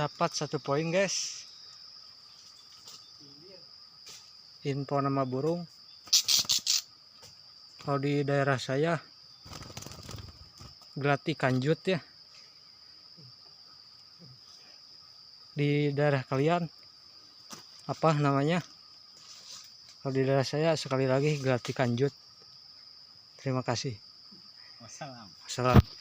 Dapat 1 poin guys. Info nama burung. Kalau di daerah saya gelati kanjut ya. Di daerah kalian apa namanya? Kalau di daerah saya sekali lagi gelati kanjut. Terima kasih. Wassalam. Wassalam.